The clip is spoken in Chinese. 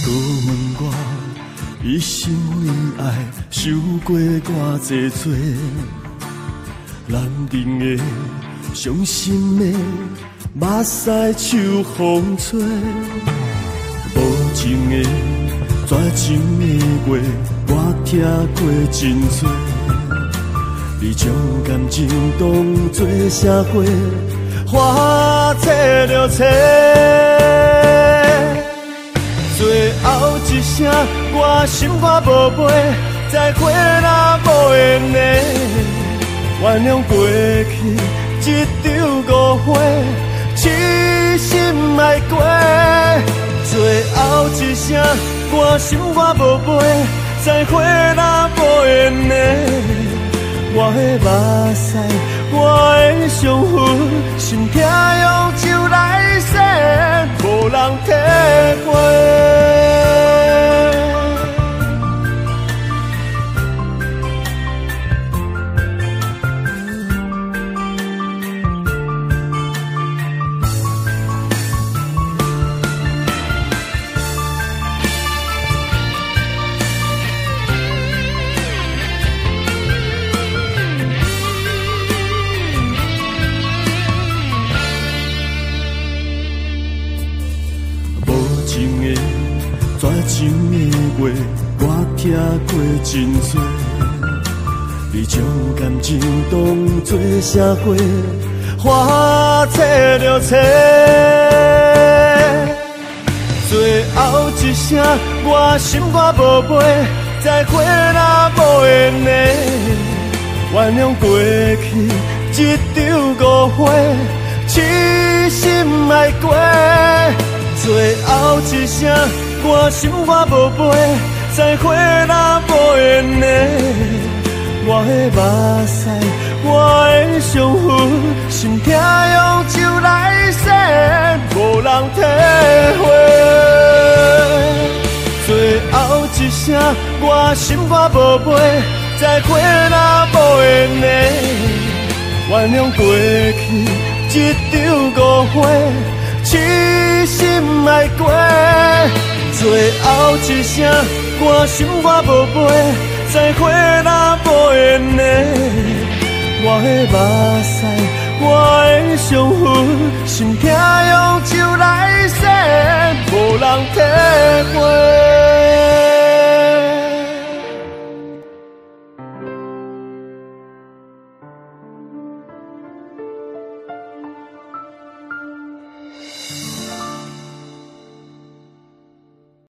搁问我，一生为爱受过偌济罪，男人的、伤心的，目屎手风吹，无情的、绝情的话，我听过真多。你将感情当作社会，花切着切。最后一声，我心肝宝贝，再会若无缘的，原谅过去一场误会，痴心爱过。最后一声，我心肝宝贝，再会若无缘的。我的目屎，我的伤痕，心痛用酒来洗，无人体会。绝情的话，我听过真多。你将感情当作社会，花切着切。最后一声，我心肝宝贝，再会若无缘的，原谅过去一场误会，痴心爱过。最后一声，我心肝宝贝，再会若无缘的，我的目屎，我的伤痕，心痛用酒来洗，无人体会。最后一声，我心肝宝贝，再会若无缘的，原谅过去一场误会，痴心爱过。最后一声，我心肝宝贝，再会若无缘的，我的目屎，我的伤痕，心痛用酒来洗，无人体